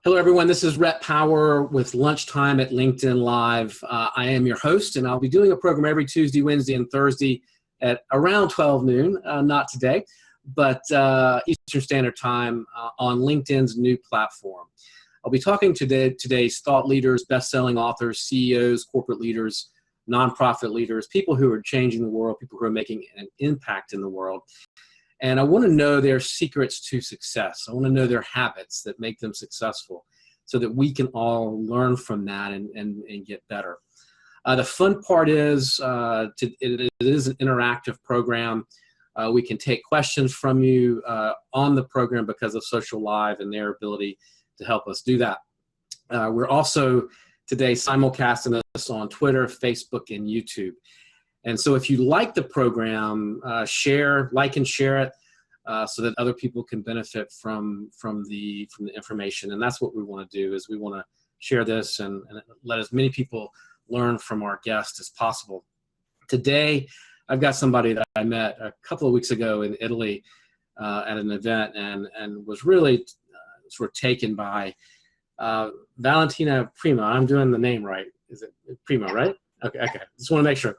Hello, everyone. This is Rhett Power with Lunchtime at LinkedIn Live. I am your host, and I'll be doing a program every Tuesday, Wednesday, and Thursday at around 12 noon, not today, but Eastern Standard Time on LinkedIn's new platform. I'll be talking to today's thought leaders, best-selling authors, CEOs, corporate leaders, nonprofit leaders, people who are changing the world, people who are making an impact in the world. And I want to know their secrets to success. I want to know their habits that make them successful so that we can all learn from that and get better. The fun part is it is an interactive program. We can take questions from you on the program because of Social Live and their ability to help us do that. We're also today simulcasting this on Twitter, Facebook, and YouTube. And so if you like the program, like and share it so that other people can benefit from the information. And that's what we want to do, is we want to share this and let as many people learn from our guests as possible. Today, I've got somebody that I met a couple of weeks ago in Italy at an event and was really sort of taken by Valentina Primo. I'm doing the name right. Is it Primo, right? Okay. Just want to make sure.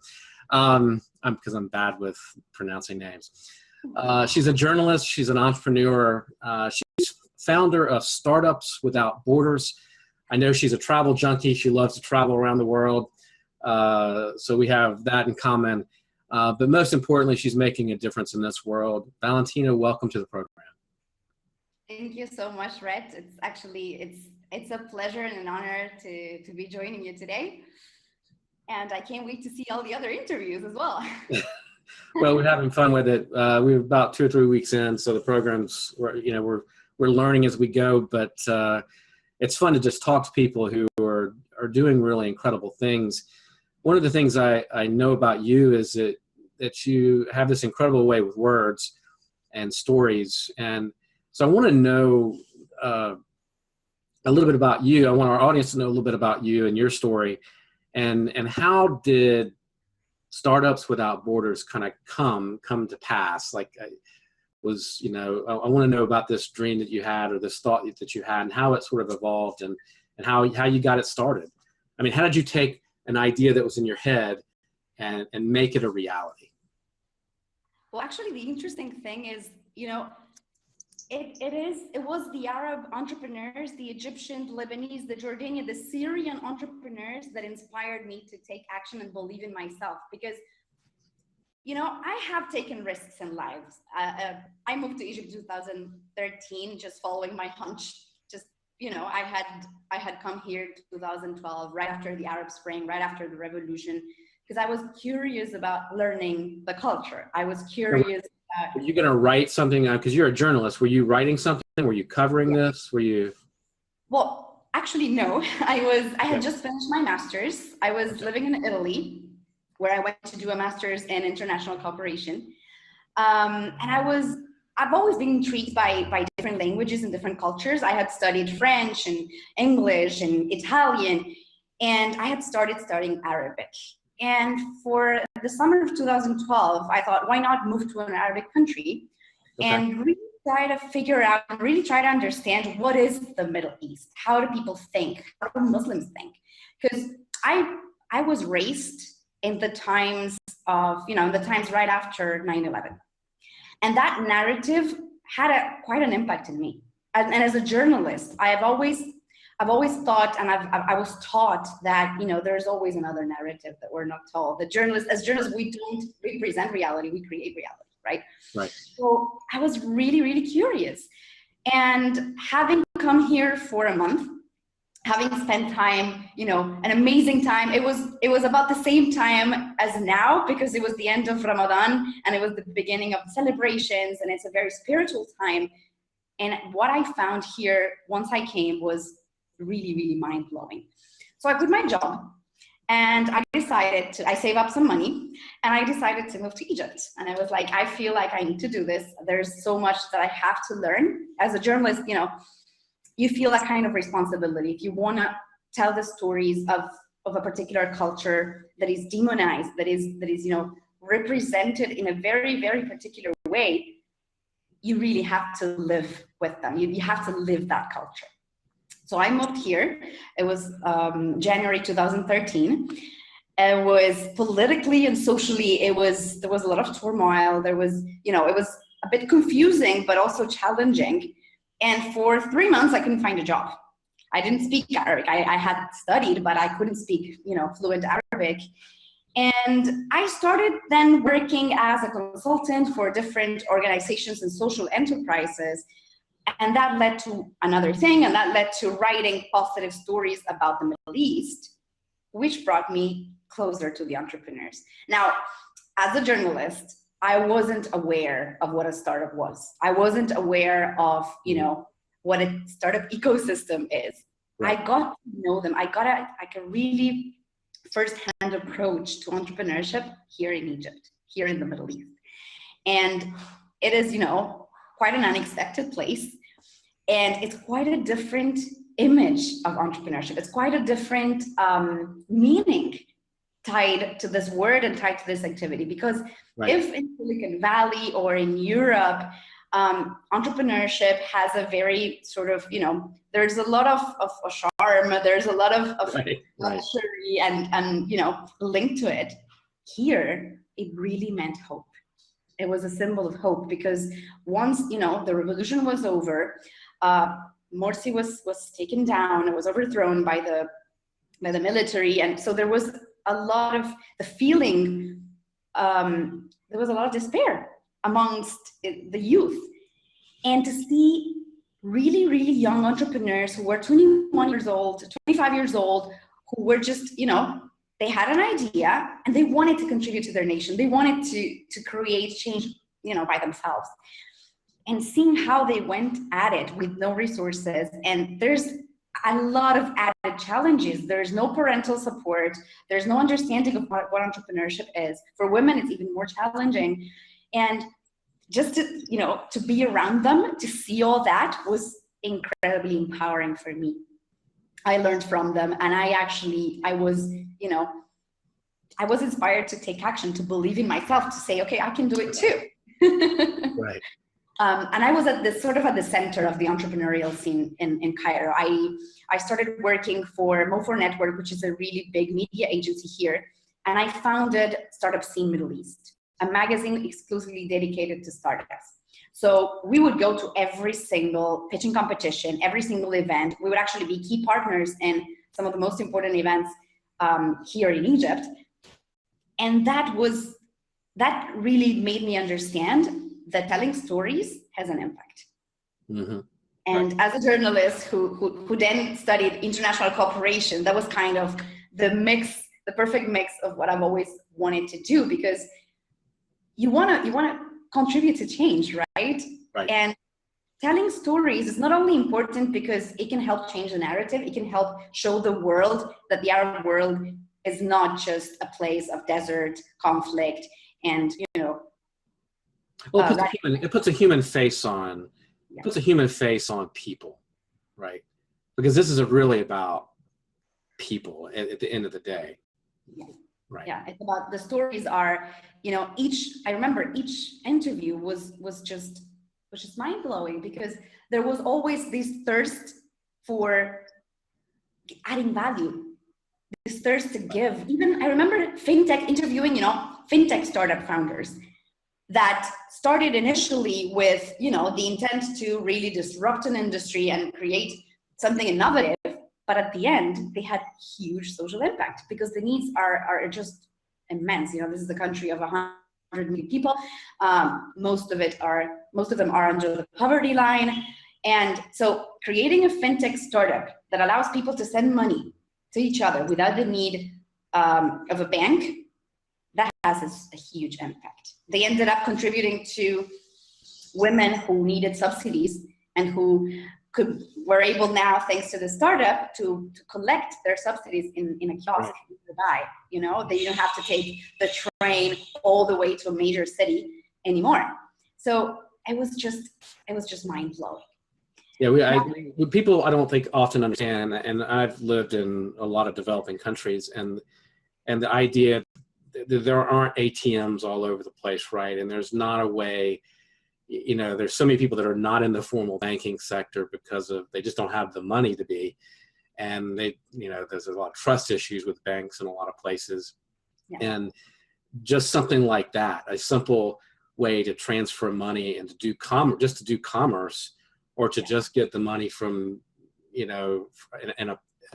Because I'm bad with pronouncing names. She's a journalist. She's an entrepreneur. She's founder of Startups Without Borders. I know she's a travel junkie. She loves to travel around the world. So we have that in common. But most importantly, she's making a difference in this world. Valentina, welcome to the program. Thank you so much, Rhett. It's a pleasure and an honor to be joining you today. And I can't wait to see all the other interviews as well. Well, we're having fun with it. We're about 2 or 3 weeks in, so the programs, we're learning as we go. But it's fun to just talk to people who are doing really incredible things. One of the things I know about you is that you have this incredible way with words and stories. And so I want to know a little bit about you. I want our audience to know a little bit about you and your story. And how did Startups Without Borders kind of come to pass? Like, I want to know about this dream that you had or this thought that you had and how it sort of evolved and how you got it started. I mean, how did you take an idea that was in your head and make it a reality? Well, actually, the interesting thing is, it was the Arab entrepreneurs, the Egyptian, the Lebanese, the Jordanian, the Syrian entrepreneurs that inspired me to take action and believe in myself. Because, I have taken risks in lives. I moved to Egypt in 2013, just following my hunch. I had come here in 2012, right after the Arab Spring, right after the revolution, because I was curious about learning the culture. I was curious. Were you going to write something? Because you're a journalist. Were you writing something? Were you covering this? Were you? Well, actually, no. I had just finished my master's. I was living in Italy, where I went to do a master's in international cooperation. And I've always been intrigued by different languages and different cultures. I had studied French and English and Italian, and I had started studying Arabic. And for the summer of 2012, I thought, why not move to an Arabic country and really try to figure out, really try to understand what is the Middle East? How do people think? How do Muslims think? Because I was raised in the times of, the times right after 9/11. And that narrative had quite an impact in me. And as a journalist, I've always thought, and I was taught that, there's always another narrative that we're not told. As journalists, we don't represent reality, we create reality, right? Right. So I was really, really curious. And having come here for a month, having spent time, an amazing time, it was about the same time as now, because it was the end of Ramadan and it was the beginning of celebrations, and it's a very spiritual time. And what I found here once I came was really, really mind-blowing. So I quit my job and I saved up some money and I decided to move to Egypt. And I was like, I feel like I need to do this. There's so much that I have to learn. As a journalist, you feel that kind of responsibility. If you want to tell the stories of a particular culture that is demonized, that is represented in a very, very particular way, you really have to live with them. You have to live that culture. So I moved here. It was January 2013. It was politically and socially, there was a lot of turmoil. There was, it was a bit confusing, but also challenging. And for 3 months, I couldn't find a job. I didn't speak Arabic. I had studied, but I couldn't speak, fluent Arabic. And I started then working as a consultant for different organizations and social enterprises. And that led to another thing, and that led to writing positive stories about the Middle East, which brought me closer to the entrepreneurs. Now, as a journalist, I wasn't aware of what a startup was. I wasn't aware of, what a startup ecosystem is. Right. I got to know them. I got a really first-hand approach to entrepreneurship here in Egypt, here in the Middle East. And it is, quite an unexpected place. And it's quite a different image of entrepreneurship. It's quite a different meaning tied to this word and tied to this activity. Because if in Silicon Valley or in Europe, entrepreneurship has a very sort of, there's a lot of charm, there's a lot of luxury and linked to it. Here, it really meant hope. It was a symbol of hope because once, the revolution was over, Morsi was taken down, it was overthrown by the military. And so there was a lot of the feeling, there was a lot of despair amongst the youth. And to see really, really young entrepreneurs who were 21 years old, 25 years old, who were just, they had an idea and they wanted to contribute to their nation. They wanted to create change, by themselves. And seeing how they went at it with no resources. And there's a lot of added challenges. There's no parental support. There's no understanding of what entrepreneurship is. For women, it's even more challenging. And just to be around them, to see all that was incredibly empowering for me. I learned from them, and I was inspired to take action, to believe in myself, to say, okay, I can do it too. Right. And I was at the center of the entrepreneurial scene in Cairo. I started working for Mo4 Network, which is a really big media agency here. And I founded Startup Scene Middle East, a magazine exclusively dedicated to startups. So we would go to every single pitching competition, every single event. We would actually be key partners in some of the most important events here in Egypt. And that really made me understand that telling stories has an impact. Mm-hmm. And as a journalist who then studied international cooperation, that was kind of the perfect mix of what I've always wanted to do, because you want to contribute to change, right? And telling stories is not only important because it can help change the narrative, it can help show the world that the Arab world is not just a place of desert, conflict, and well, it puts a human face on people, right? Because this is really about people at the end of the day. Yeah. Right. Yeah, it's about the stories are, I remember each interview was just mind-blowing, because there was always this thirst for adding value, this thirst to give. Even I remember fintech interviewing, fintech startup founders that started initially with, the intent to really disrupt an industry and create something innovative. But at the end, they had huge social impact because the needs are just immense. This is a country of 100 million people. Most of them are under the poverty line. And so creating a fintech startup that allows people to send money to each other without the need of a bank, that has a huge impact. They ended up contributing to women who needed subsidies and who were able now, thanks to the startup, to collect their subsidies in a kiosk in Dubai. They don't have to take the train all the way to a major city anymore. So it was just mind blowing. Yeah, people I don't think often understand, and I've lived in a lot of developing countries, and the idea that there aren't ATMs all over the place, right? And there's not a way there's so many people that are not in the formal banking sector because they just don't have the money to be. And there's a lot of trust issues with banks in a lot of places. Yeah. And just something like that, a simple way to transfer money and to do commerce, or to just get the money from,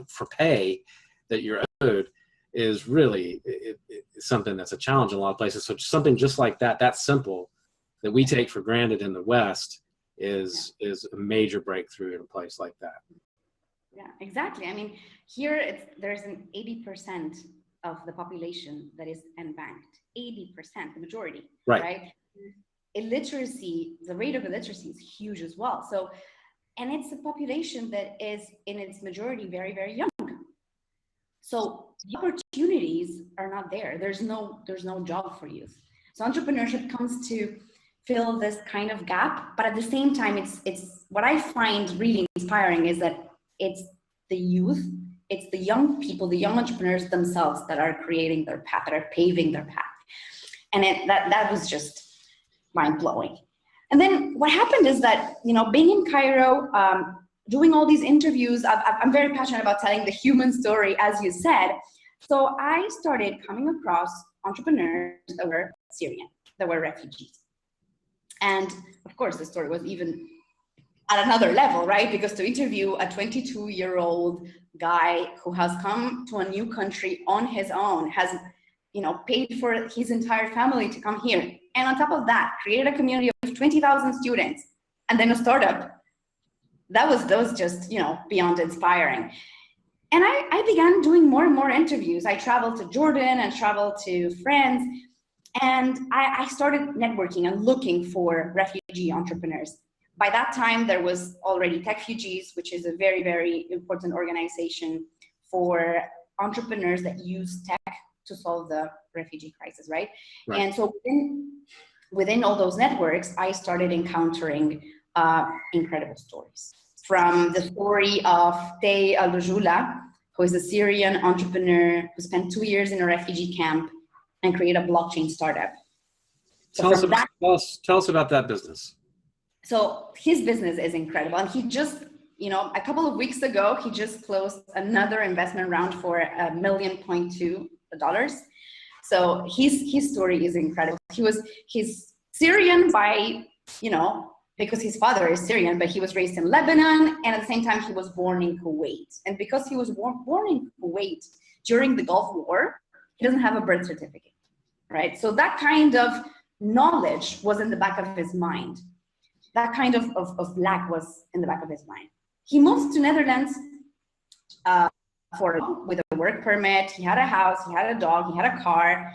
for pay that you're owed, is really something that's a challenge in a lot of places. So something just like that simple, that we take for granted in the West, is a major breakthrough in a place like that. Yeah, exactly. I mean, here there's an 80% of the population that is unbanked. 80%, the majority, right? Illiteracy, the rate of illiteracy is huge as well. So, and it's a population that is in its majority very, very young. So the opportunities are not there. There's no job for youth. So entrepreneurship comes to fill this kind of gap, but at the same time, it's what I find really inspiring is that it's the youth, it's the young people, the young entrepreneurs themselves that are creating their path, that are paving their path. And that was just mind-blowing. And then what happened is that, being in Cairo, doing all these interviews, I'm very passionate about telling the human story, as you said. So I started coming across entrepreneurs that were Syrian, that were refugees. And of course, the story was even at another level, right? Because to interview a 22-year-old guy who has come to a new country on his own, has paid for his entire family to come here, and on top of that, created a community of 20,000 students, and then a startup. That was just beyond inspiring. And I began doing more and more interviews. I traveled to Jordan and traveled to France, and I started networking and looking for refugee entrepreneurs. By that time, there was already Techfugees, which is a very, very important organization for entrepreneurs that use tech to solve the refugee crisis, right? And so within all those networks, I started encountering incredible stories. From the story of Tay Al-Rujula, who is a Syrian entrepreneur who spent 2 years in a refugee camp and created a blockchain startup. Tell us about that business. So his business is incredible. And he just, a couple of weeks ago, he just closed another investment round for $1.2 million. So his story is incredible. He's Syrian by, because his father is Syrian, but he was raised in Lebanon, and at the same time he was born in Kuwait. And because he was born in Kuwait during the Gulf War, he doesn't have a birth certificate, right? So that kind of knowledge was in the back of his mind. That kind of lack was in the back of his mind. He moves to Netherlands with a work permit. He had a house, he had a dog, he had a car.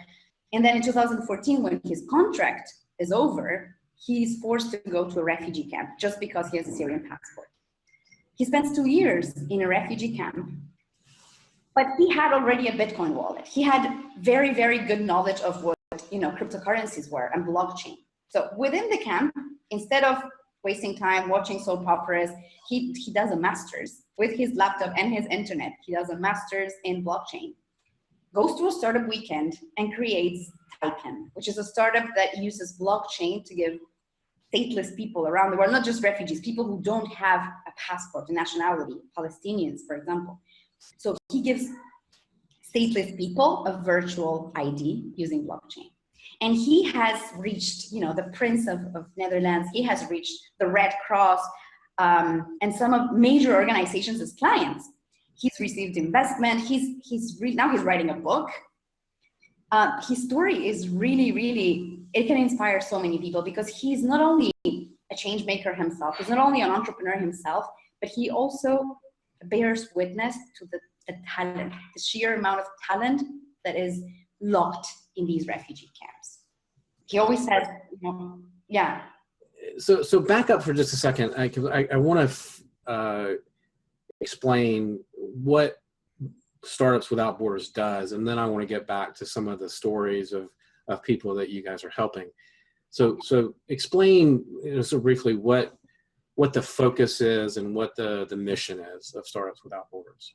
And then in 2014, when his contract is over, he's forced to go to a refugee camp just because he has a Syrian passport. He spends 2 years in a refugee camp, but he had already a Bitcoin wallet. He had very, very good knowledge of what cryptocurrencies were and blockchain. So within the camp, instead of wasting time watching soap operas, he does a master's with his laptop and his internet. He does a master's in blockchain, goes to a startup weekend and creates Tycoon, which is a startup that uses blockchain to give stateless people around the world, not just refugees, people who don't have a passport, a nationality, Palestinians, for example. So he gives stateless people a virtual ID using blockchain. And he has reached, the Prince of Netherlands. He has reached the Red Cross and some of major organizations as clients. He's received investment. Now he's writing a book. His story is really, really, it can inspire so many people because he's not only a change maker himself, he's not only an entrepreneur himself, but he also bears witness to the talent, the sheer amount of talent that is locked in these refugee camps. He always says, yeah. So back up for just a second. I want to explain what Startups Without Borders does, and then I want to get back to some of the stories of people that you guys are helping. So explain so briefly what the focus is and what the mission is of Startups Without Borders.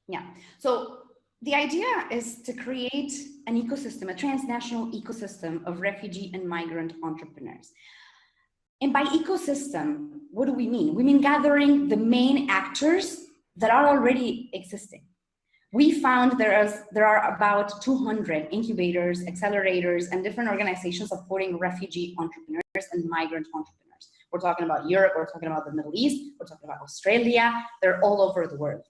Yeah. So the idea is to create an ecosystem, a transnational ecosystem of refugee and migrant entrepreneurs. And by ecosystem, what do we mean? We mean gathering the main actors that are already existing. We found there are about 200 incubators, accelerators, and different organizations supporting refugee entrepreneurs and migrant entrepreneurs. We're talking about Europe, we're talking about the Middle East, we're talking about Australia, they're all over the world.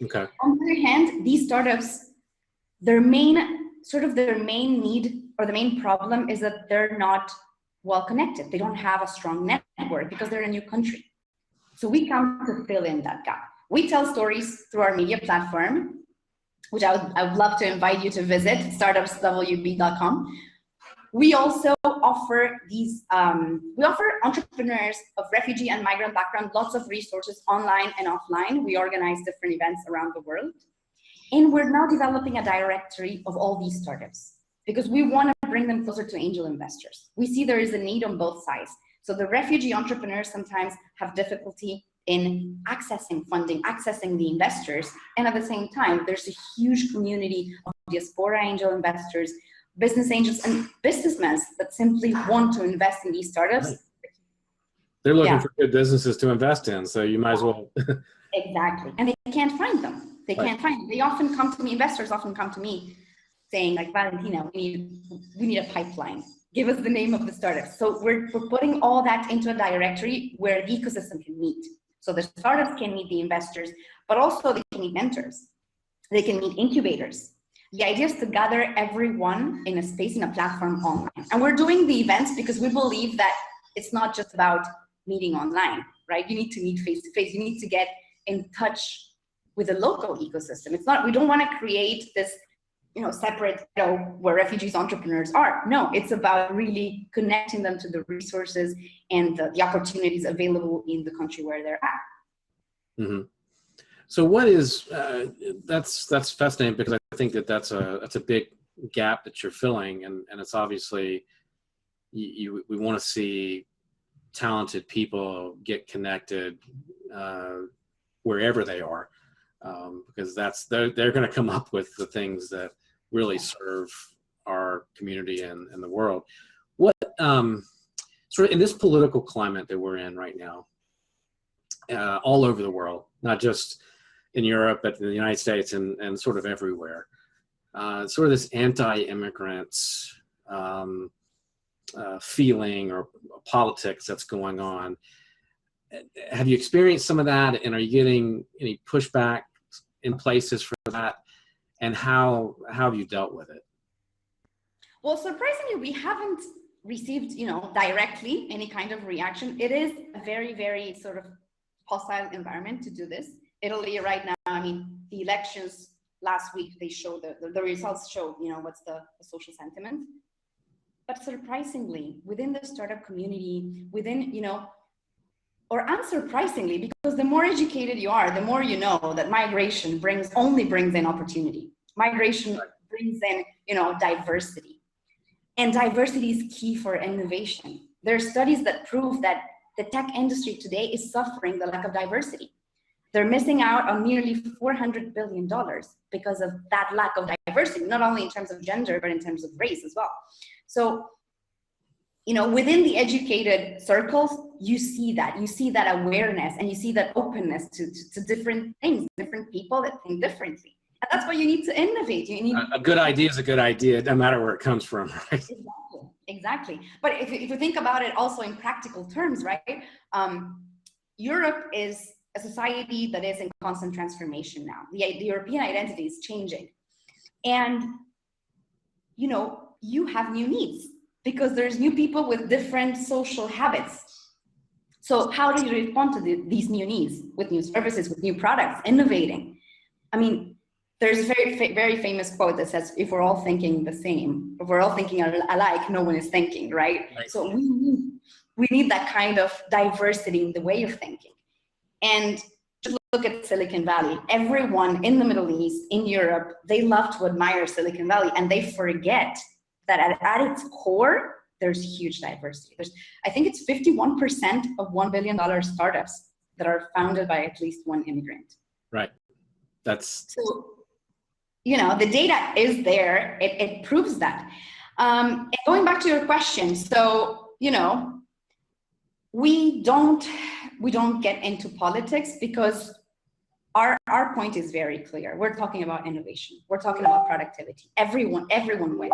Okay. On the other hand, these startups, their main need or the main problem is that they're not well connected. They don't have a strong network because they're in a new country. So we come to fill in that gap. We tell stories through our media platform, which I would love to invite you to visit, startupswb.com. We also offer we offer entrepreneurs of refugee and migrant background lots of resources online and offline. We organize different events around the world. And we're now developing a directory of all these startups because we want to bring them closer to angel investors. We see there is a need on both sides. So the refugee entrepreneurs sometimes have difficulty in accessing funding, accessing the investors. And at the same time, there's a huge community of diaspora angel investors, business angels, and businessmen that simply want to invest in these startups. They're looking for good businesses to invest in, so you might as well. Exactly. And they can't find them. They can't find them. They often come to me, investors often come to me saying like, Valentina, we need a pipeline. Give us the name of the startup. So we're putting all that into a directory where the ecosystem can meet. So the startups can meet the investors, but also they can meet mentors. They can meet incubators. The idea is to gather everyone in a space, in a platform online. And we're doing the events because we believe that it's not just about meeting online, right? You need to meet face to face. You need to get in touch with the local ecosystem. It's not, we don't want to create this, separate where refugees entrepreneurs are. No, it's about really connecting them to the resources and the opportunities available in the country where they're at. Mm-hmm. So what is that's fascinating because I think that's a big gap that you're filling, and it's obviously we want to see talented people get connected wherever they are, because they're going to come up with the things that really serve our community and the world. What sort of in this political climate that we're in right now, all over the world, not just in Europe, but in the United States and sort of everywhere, sort of this anti-immigrant feeling or politics that's going on. Have you experienced some of that, and are you getting any pushback in places for that? And how have you dealt with it? Well, surprisingly, we haven't received, directly any kind of reaction. It is a very, very sort of hostile environment to do this. Italy right now, the elections last week, they show the results show, what's the social sentiment. But surprisingly, within the startup community, or unsurprisingly, because the more educated you are, the more you know that migration only brings in opportunity. Migration brings in, diversity. And diversity is key for innovation. There are studies that prove that the tech industry today is suffering the lack of diversity. They're missing out on nearly $400 billion because of that lack of diversity, not only in terms of gender, but in terms of race as well. So, within the educated circles, you see that awareness, and you see that openness to different things, different people that think differently. And that's why you need to innovate. You need a good idea is a good idea, no matter where it comes from, right? Exactly. But if you think about it also in practical terms, right? Europe is a society that is in constant transformation now. The European identity is changing. And, you have new needs because there's new people with different social habits. So how do you respond to these new needs with new services, with new products, innovating? There's a very famous quote that says, if we're all thinking the same, if we're all thinking alike, no one is thinking, right? So we need that kind of diversity in the way of thinking. And just look at Silicon Valley. Everyone in the Middle East, in Europe, they love to admire Silicon Valley, and they forget that at its core, there's huge diversity. I think it's 51% of $1 billion startups that are founded by at least one immigrant. Right. So, the data is there. It proves that. And going back to your question, so, we don't get into politics because our point is very clear. We're talking about innovation. We're talking about productivity. Everyone wins.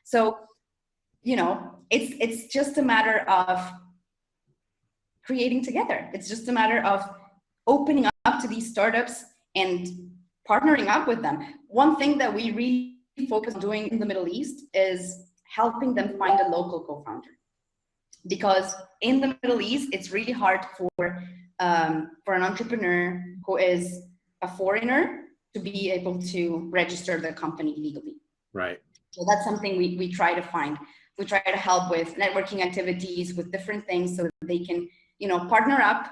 So, it's just a matter of creating together. It's just a matter of opening up to these startups and partnering up with them. One thing that we really focus on doing in the Middle East is helping them find a local co-founder. Because in the Middle East, it's really hard for an entrepreneur who is a foreigner to be able to register the company legally. Right. So that's something we try to find. We try to help with networking activities, with different things, so that they can, partner up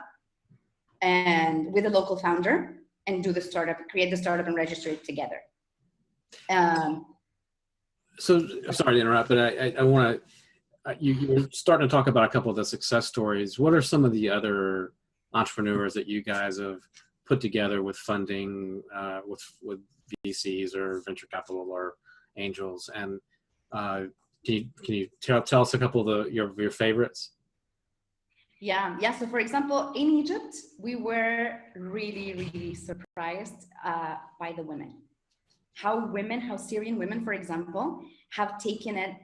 and with a local founder and do the startup, create the startup and register it together. So I'm sorry to interrupt, but I want to, you're starting to talk about a couple of the success stories. What are some of the other entrepreneurs that you guys have put together with funding, with VCs or venture capital or angels? And can you tell us a couple of your favorites? Yeah. So for example, in Egypt, we were really, really surprised by the women. How Syrian women, for example, have taken it,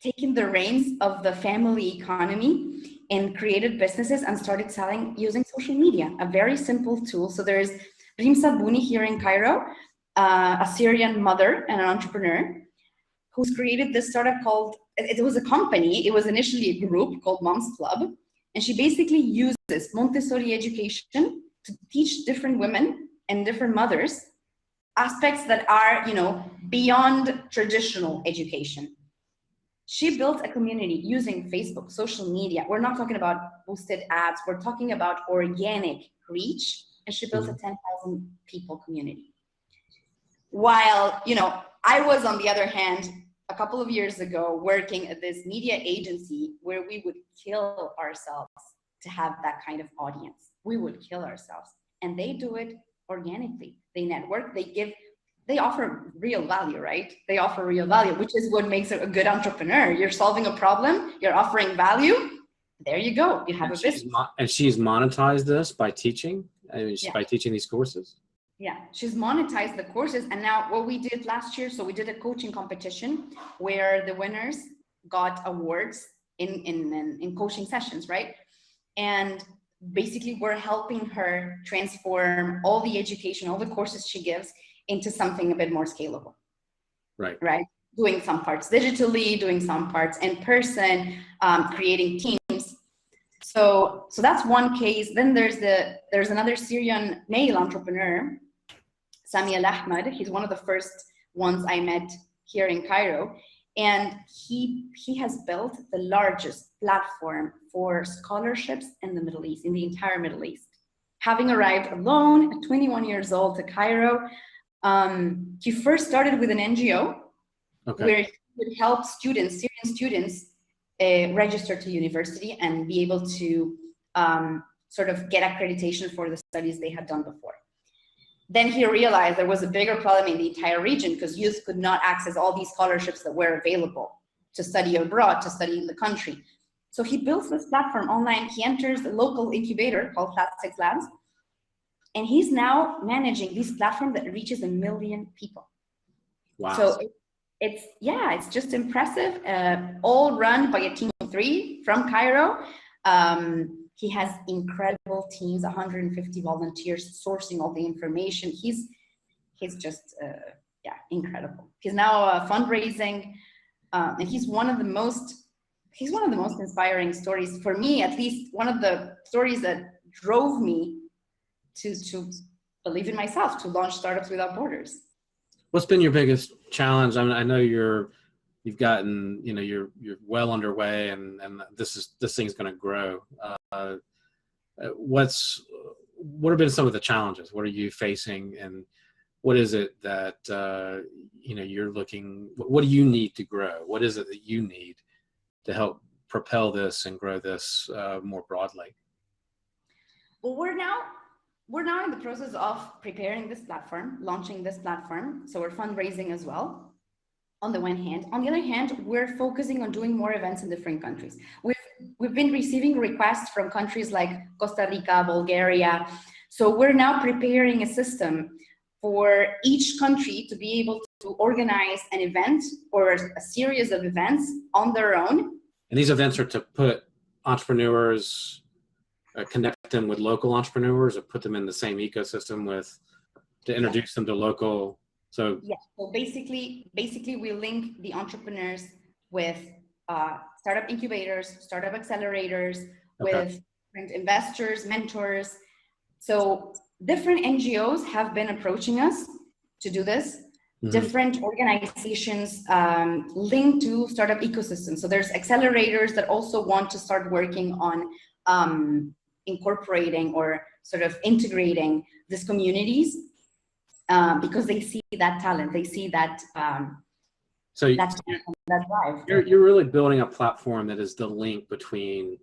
taken the reins of the family economy and created businesses and started selling using social media, a very simple tool. So there's Reem Sabouni here in Cairo, a Syrian mother and an entrepreneur who's created this startup called, it was a company, it was initially a group called Moms Club. And she basically uses Montessori education to teach different women and different mothers aspects that are, beyond traditional education. She built a community using Facebook, social media. We're not talking about boosted ads. We're talking about organic reach. And she built a 10,000 people community. While, I was, on the other hand, a couple of years ago working at this media agency where we would kill ourselves to have that kind of audience. We would kill ourselves. And they do it organically. They network, they offer real value, right? They offer real value, which is what makes it a good entrepreneur. You're solving a problem, you're offering value. There you go. You have a business. And she's monetized this by teaching, by teaching these courses. Yeah, she's monetized the courses. And now what we did last year, so we did a coaching competition where the winners got awards in coaching sessions, right? And basically we're helping her transform all the education, all the courses she gives into something a bit more scalable. Right? Doing some parts digitally, doing some parts in person, creating teams. So that's one case. Then there's another Syrian male entrepreneur, Sami Al-Ahmad. He's one of the first ones I met here in Cairo. And he has built the largest platform for scholarships in the Middle East, in the entire Middle East. Having arrived alone at 21 years old to Cairo, he first started with an NGO where he would help Syrian students register to university and be able to sort of get accreditation for the studies they had done before. Then he realized there was a bigger problem in the entire region because youth could not access all these scholarships that were available to study abroad, to study in the country. So he built this platform online. He enters a local incubator called Flat 6 Labs. And he's now managing this platform that reaches 1 million people. Wow. So it's just impressive. All run by a team of 3 from Cairo. He has incredible teams, 150 volunteers sourcing all the information. He's just incredible. He's now fundraising, and he's one of the most inspiring stories for me. At least one of the stories that drove me to believe in myself, to launch Startups Without Borders. What's been your biggest challenge? I mean, I know you've gotten, you're well underway, and this thing's going to grow. What have been some of the challenges? What are you facing, and what is it that you're looking? What do you need to grow? What is it that you need to help propel this and grow this more broadly? Well, we're now in the process of preparing this platform, launching this platform. So we're fundraising as well. on the one hand. On the other hand, we're focusing on doing more events in different countries. We've been receiving requests from countries like Costa Rica, Bulgaria. So we're now preparing a system for each country to be able to organize an event or a series of events on their own. And these events are to put entrepreneurs, connect them with local entrepreneurs, or put them in the same ecosystem to introduce them to local. So yeah, so basically we link the entrepreneurs with startup incubators, startup accelerators, with different investors, mentors. So different NGOs have been approaching us to do this. Different organizations linked to startup ecosystems. So there's accelerators that also want to start working on incorporating or sort of integrating these communities because they see that talent, they see that that drive. You're really building a platform that is the link between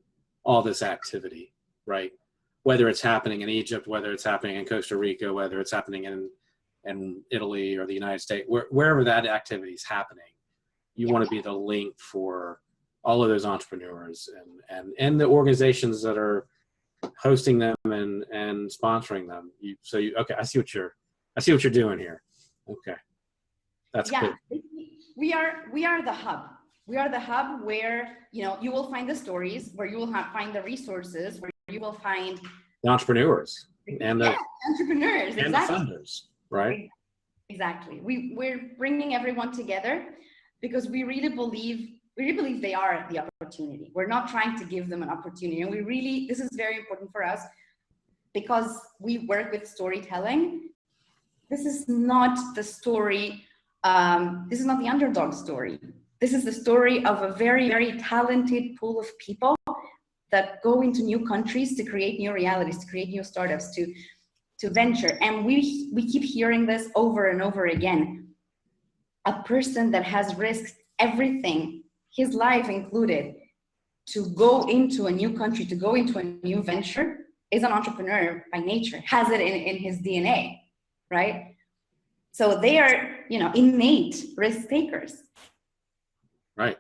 all this activity, right? Whether it's happening in Egypt, whether it's happening in Costa Rica, whether it's happening in Italy or the United States, wherever that activity is happening, you want to be the link for all of those entrepreneurs and the organizations that are hosting them and sponsoring them. Okay, I see what you're doing here. Okay, that's cool. We are the hub. We are the hub where you will find the stories, where you will find the resources, where you will find the entrepreneurs and the entrepreneurs and exactly. the funders, right? Exactly. We're bringing everyone together because we really believe they are the opportunity. We're not trying to give them an opportunity, and this is very important for us because we work with storytelling. This is not the story. This is not the underdog story. This is the story of a very, very talented pool of people that go into new countries to create new realities, to create new startups, to venture. And we keep hearing this over and over again. A person that has risked everything, his life included, to go into a new country, to go into a new venture, is an entrepreneur by nature, has it in his DNA, right? So they are, innate risk takers. Right.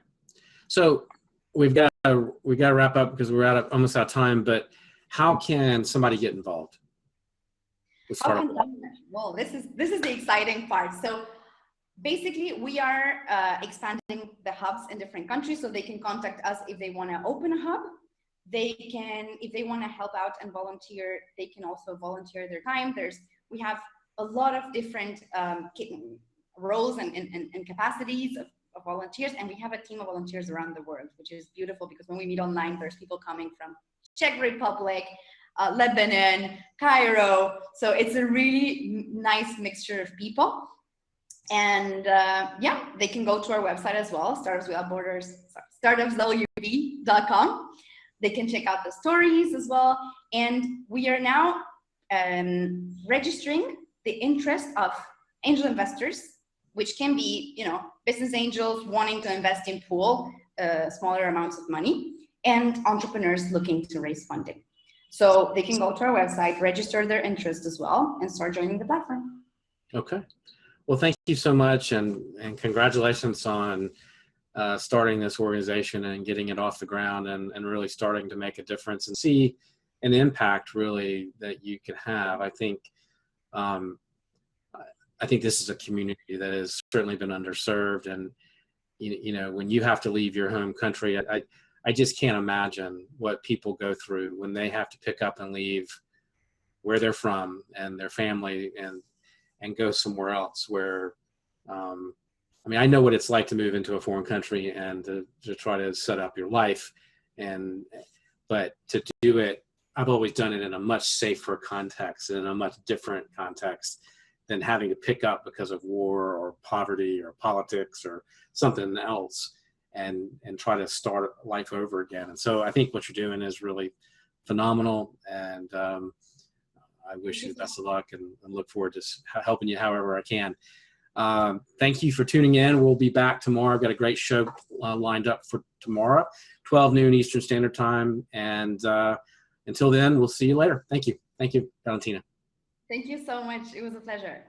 So we've got to wrap up because we're almost out of time. But how can somebody get involved? Well, this is the exciting part. So basically, we are expanding the hubs in different countries, so they can contact us if they want to open a hub. If they want to help out and volunteer, they can also volunteer their time. We have a lot of different roles and capacities of volunteers, and we have a team of volunteers around the world, which is beautiful because when we meet online, there's people coming from Czech Republic, Lebanon, Cairo. So it's a really nice mixture of people. And they can go to our website as well, startupswb.com. They can check out the stories as well. And we are now registering the interest of angel investors, which can be, business angels wanting to invest in pool, smaller amounts of money, and entrepreneurs looking to raise funding. So they can go to our website, register their interest as well, and start joining the platform. Okay. Well, thank you so much, and congratulations on starting this organization and getting it off the ground and really starting to make a difference and see an impact really that you can have. I think this is a community that has certainly been underserved, and when you have to leave your home country, I just can't imagine what people go through when they have to pick up and leave where they're from and their family and go somewhere else where, I know what it's like to move into a foreign country and to try to set up your life. But to do it, I've always done it in a much safer context, in a much different context than having to pick up because of war or poverty or politics or something else and try to start life over again. And so I think what you're doing is really phenomenal. And I wish you the best of luck and look forward to helping you however I can. Thank you for tuning in. We'll be back tomorrow. I've got a great show lined up for tomorrow, 12 noon Eastern Standard Time. And until then, we'll see you later. Thank you. Thank you, Valentina. Thank you so much. It was a pleasure.